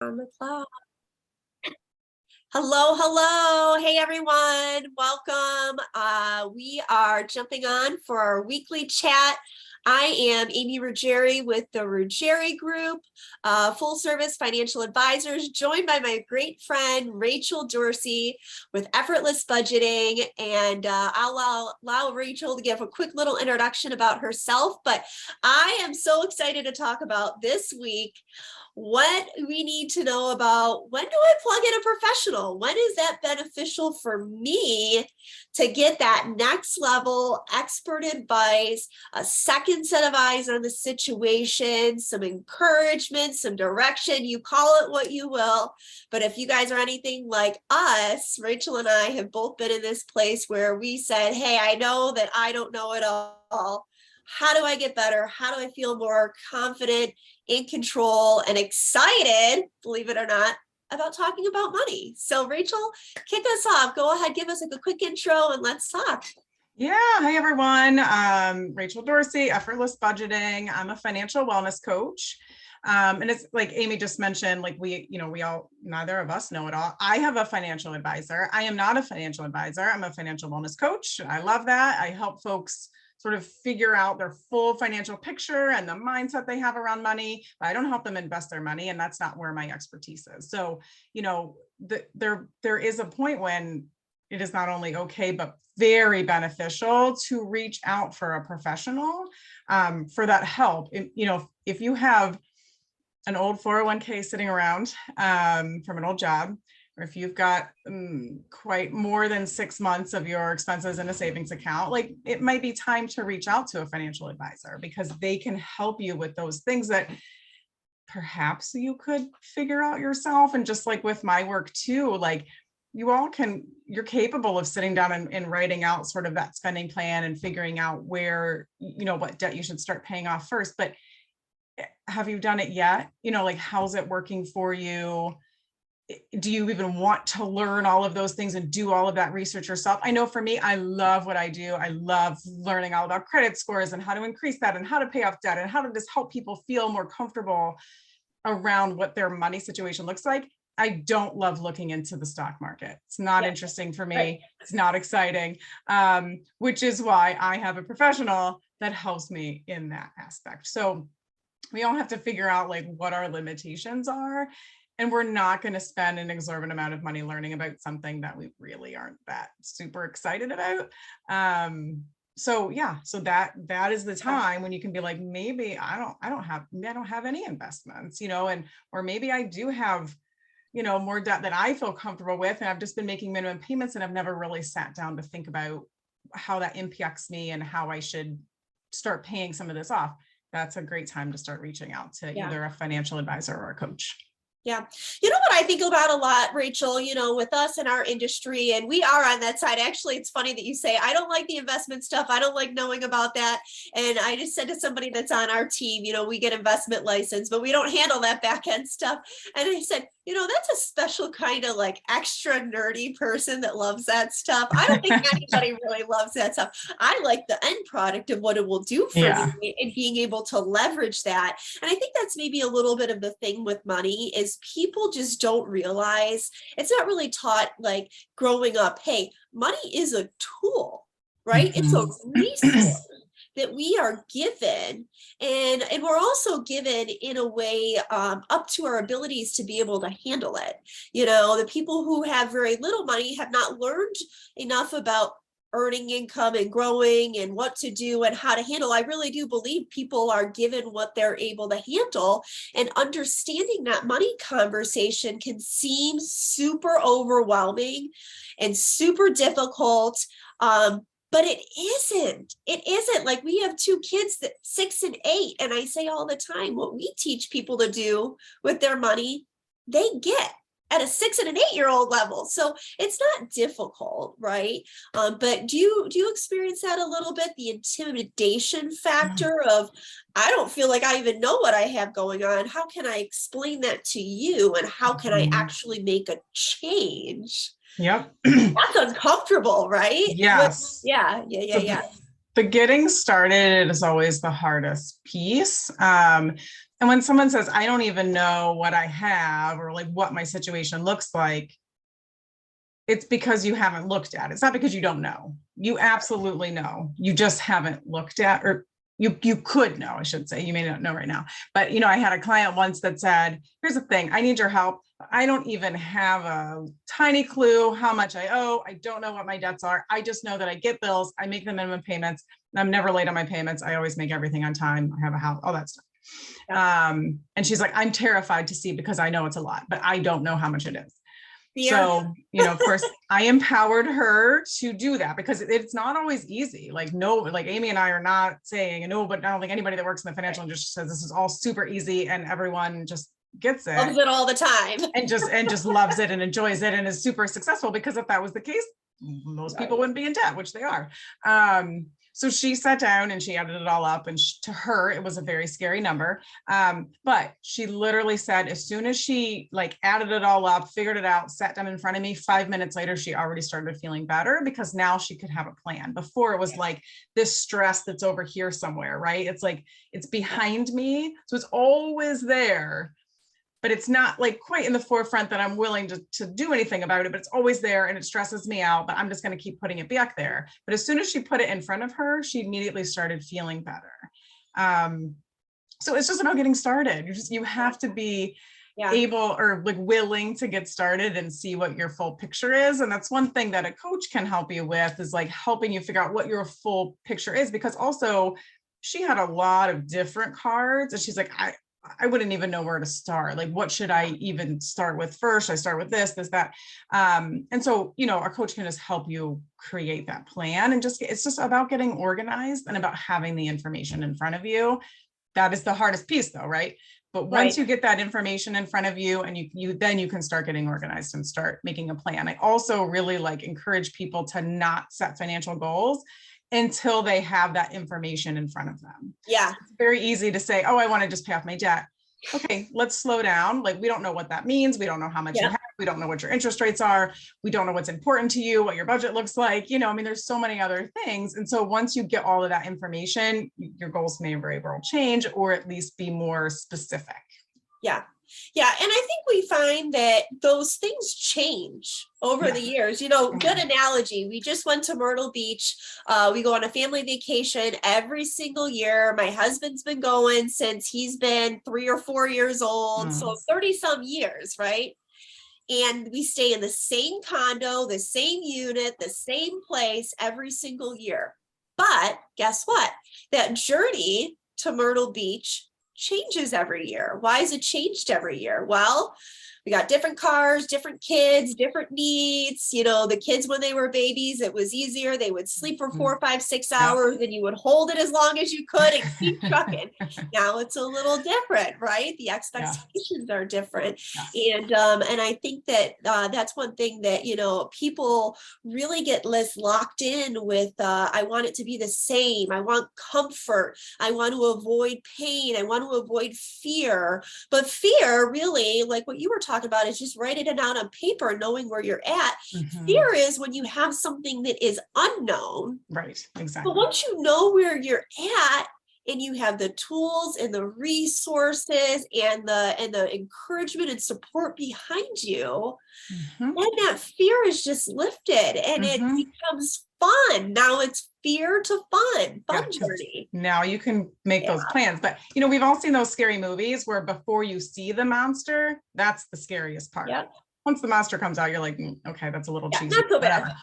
On the clock. Hello, hello. Hey, everyone. Welcome. We are jumping on for our weekly chat. I am Amy Ruggieri with the Ruggieri Group, full service financial advisors, joined by my great friend, Rachel Dorsey with Effortless Budgeting. And I'll allow Rachel to give a quick little introduction about herself. But I am so excited to talk about this week what we need to know about when do I plug in a professional? When is that beneficial for me to get that next level expert advice, a second set of eyes on the situation, some encouragement, some direction, you call it what you will. But if you guys are anything like us, Rachel and I have both been in this place where we said, hey, I know that I don't know it all. How do I get better? How do I feel more confident, in control, and excited, believe it or not, about talking about money? So Rachel, kick us off. Go ahead, give us a quick intro and let's talk. Yeah. Hi, everyone. Rachel Dorsey, Effortless Budgeting. I'm a financial wellness coach. And it's like Amy just mentioned, like we all, neither of us know it all. I have a financial advisor. I am not a financial advisor. I'm a financial wellness coach. I love that. I help folks sort of figure out their full financial picture and the mindset they have around money. But I don't help them invest their money, and that's not where my expertise is. So, there is a point when it is not only okay, but very beneficial to reach out for a professional for that help. If you have an old 401k sitting around from an old job, or if you've got quite more than 6 months of your expenses in a savings account, like it might be time to reach out to a financial advisor because they can help you with those things that perhaps you could figure out yourself. And just like with my work too, like you're capable of sitting down and writing out sort of that spending plan and figuring out where, what debt you should start paying off first. But have you done it yet? Like, how's it working for you? Do you even want to learn all of those things and do all of that research yourself? I know for me, I love what I do. I love learning all about credit scores and how to increase that and how to pay off debt and how to just help people feel more comfortable around what their money situation looks like. I don't love looking into the stock market. It's not interesting for me. Right. It's not exciting, which is why I have a professional that helps me in that aspect. So we all have to figure out like what our limitations are. And we're not going to spend an exorbitant amount of money learning about something that we really aren't that super excited about. So that is the time when you can be like, maybe I don't have any investments, or maybe I do have, more debt that I feel comfortable with. And I've just been making minimum payments and I've never really sat down to think about how that impacts me and how I should start paying some of this off. That's a great time to start reaching out to either a financial advisor or a coach. Yeah. You know what I think about a lot, Rachel, with us in our industry, and we are on that side. Actually, it's funny that you say, I don't like the investment stuff. I don't like knowing about that. And I just said to somebody that's on our team, we get investment license, but we don't handle that back end stuff. And I said, that's a special kind of like extra nerdy person that loves that stuff. I don't think anybody really loves that stuff. I like the end product of what it will do for me and being able to leverage that. And I think that's maybe a little bit of the thing with money is people just don't realize it's not really taught like growing up. Hey, money is a tool, right? Mm-hmm. It's a resource that we are given, and we're also given in a way up to our abilities to be able to handle it. The people who have very little money have not learned enough about earning income and growing and what to do and how to handle. I really do believe people are given what they're able to handle, and understanding that money conversation can seem super overwhelming and super difficult. But it isn't. Like, we have two kids that 6 and 8. And I say all the time, what we teach people to do with their money, they get at a 6 and an 8-year-old level. So it's not difficult, right? But do you experience that a little bit? The intimidation factor of, I don't feel like I even know what I have going on. How can I explain that to you? And how can I actually make a change? Yep. That's uncomfortable, right? Yes. Yeah. The getting started is always the hardest piece. And when someone says, I don't even know what I have or like what my situation looks like, it's because you haven't looked at it. It's not because you don't know. You absolutely know. You just haven't looked at, or you could know, I should say. You may not know right now. But I had a client once that said, here's the thing, I need your help. I don't even have a tiny clue how much I owe. I don't know what my debts are. I just know that I get bills. I make the minimum payments. I'm never late on my payments. I always make everything on time. I have a house, all that stuff. And she's like, I'm terrified to see because I know it's a lot, but I don't know how much it is. Fear. So, of course, I empowered her to do that because it's not always easy. Like, no, like Amy and I are not saying, no, but I don't think anybody that works in the financial industry says this is all super easy and everyone just gets it. Loves it all the time. and just loves it and enjoys it and is super successful, because if that was the case, most people wouldn't be in debt, which they are. So she sat down and she added it all up, and to her, it was a very scary number. But she literally said, as soon as she like added it all up, figured it out, sat down in front of me, 5 minutes later, she already started feeling better because now she could have a plan. Before it was like this stress that's over here somewhere, right? It's like, it's behind me. So it's always there, but it's not like quite in the forefront that I'm willing to do anything about it, but it's always there and it stresses me out, but I'm just going to keep putting it back there. But as soon as she put it in front of her, she immediately started feeling better. So it's just about getting started. You have to be able or like willing to get started and see what your full picture is. And that's one thing that a coach can help you with, is like helping you figure out what your full picture is, because also she had a lot of different cards and she's like, I wouldn't even know where to start. Like, what should I even start with first? I start with this, that. And so, our coach can just help you create that plan, and it's just about getting organized and about having the information in front of you. That is the hardest piece though, right? But once you get that information in front of you and then you can start getting organized and start making a plan. I also really encourage people to not set financial goals until they have that information in front of them. Yeah. It's very easy to say, oh, I want to just pay off my debt. Okay, let's slow down. Like, we don't know what that means. We don't know how much you have. We don't know what your interest rates are. We don't know what's important to you, what your budget looks like. There's so many other things. And so once you get all of that information, your goals may very well change, or at least be more specific. Yeah. Yeah. And I think we find that those things change over the years. Good analogy. We just went to Myrtle Beach. We go on a family vacation every single year. My husband's been going since he's been 3 or 4 years old. So 30 some years, right? And we stay in the same condo, the same unit, the same place every single year. But guess what? That journey to Myrtle Beach changes every year. Why is it changed every year? Well, we got different cars, different kids, different needs. The kids, when they were babies, it was easier. They would sleep for 4, 5, 6 hours, and you would hold it as long as you could and keep trucking. Now it's a little different, right? The expectations are different. And I think that that's one thing that, people really get less locked in with, I want it to be the same. I want comfort. I want to avoid pain. I want to avoid fear. But fear, really, like what you were talking about, is just writing it out on paper, knowing where you're at. Fear is when you have something that is unknown. Right, exactly. But once you know where you're at, and you have the tools and the resources and the encouragement and support behind you, then that fear is just lifted and it becomes fun. Now it's fear to fun journey. Now you can make those plans. But, we've all seen those scary movies where before you see the monster, that's the scariest part. Once the monster comes out, you're like, okay, that's a little cheesy. Not so bad.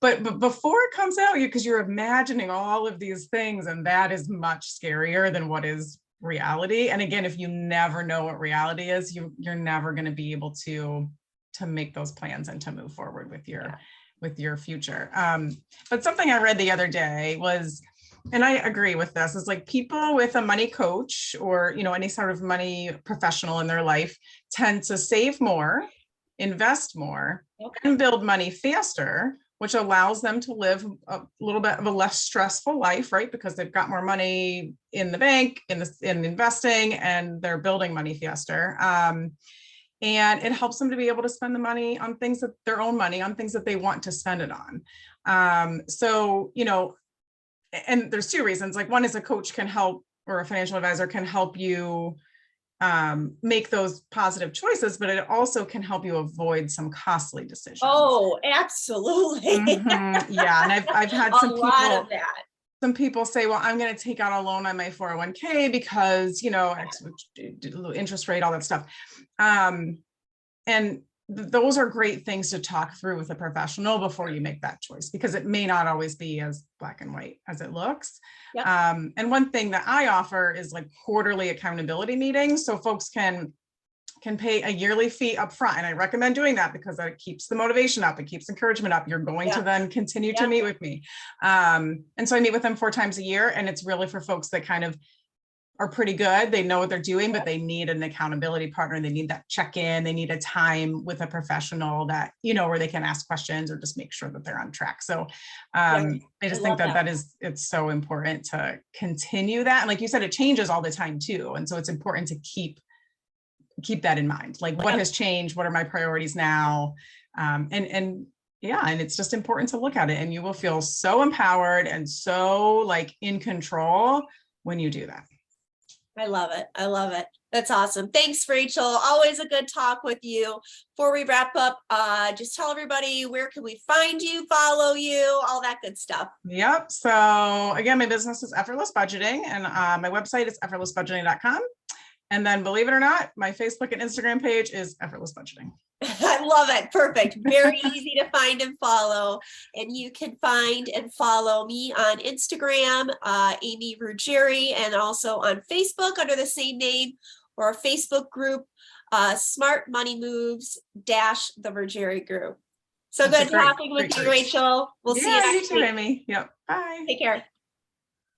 But before it comes out, because you're imagining all of these things, and that is much scarier than what is reality. And again, if you never know what reality is, you're never going to be able to make those plans and to move forward with your future. But something I read the other day was, and I agree with this, is like people with a money coach or, any sort of money professional in their life tend to save more, invest more, and build money faster, which allows them to live a little bit of a less stressful life, right? Because they've got more money in the bank, in investing, and they're building money faster. And it helps them to be able to spend the money on their own money on things that they want to spend it on. So, and there's 2 reasons. Like, one is a coach can help or a financial advisor can help you make those positive choices, but it also can help you avoid some costly decisions. Oh, absolutely. Yeah, and I've had A some lot people of that. some people say, well, I'm going to take out a loan on my 401k because, interest rate, all that stuff. And those are great things to talk through with a professional before you make that choice, because it may not always be as black and white as it looks. Yep. And one thing that I offer is like quarterly accountability meetings. So folks can pay a yearly fee up front. And I recommend doing that because it keeps the motivation up, it keeps encouragement up. You're going to then continue to meet with me. And so I meet with them 4 times a year, and it's really for folks that kind of are pretty good. They know what they're doing, but they need an accountability partner. They need that check-in. They need a time with a professional that, where they can ask questions or just make sure that they're on track. So I just think that it's so important to continue that. And like you said, it changes all the time too. And so it's important to keep that in mind. Like, what has changed? What are my priorities now? And it's just important to look at it, and you will feel so empowered and so like in control when you do that. I love it. I love it. That's awesome. Thanks, Rachel. Always a good talk with you. Before we wrap up, just tell everybody, where can we find you, follow you, all that good stuff. Yep. So again, my business is Effortless Budgeting, and my website is effortlessbudgeting.com. And then, believe it or not, my Facebook and Instagram page is Effortless Budgeting. I love it. Perfect. Very easy to find and follow. And you can find and follow me on Instagram, Amy Ruggieri, and also on Facebook under the same name, or a Facebook group, Smart Money Moves the Ruggieri Group. So good talking with you, Rachel. We'll see you next week. Amy. Yep. Bye. Take care.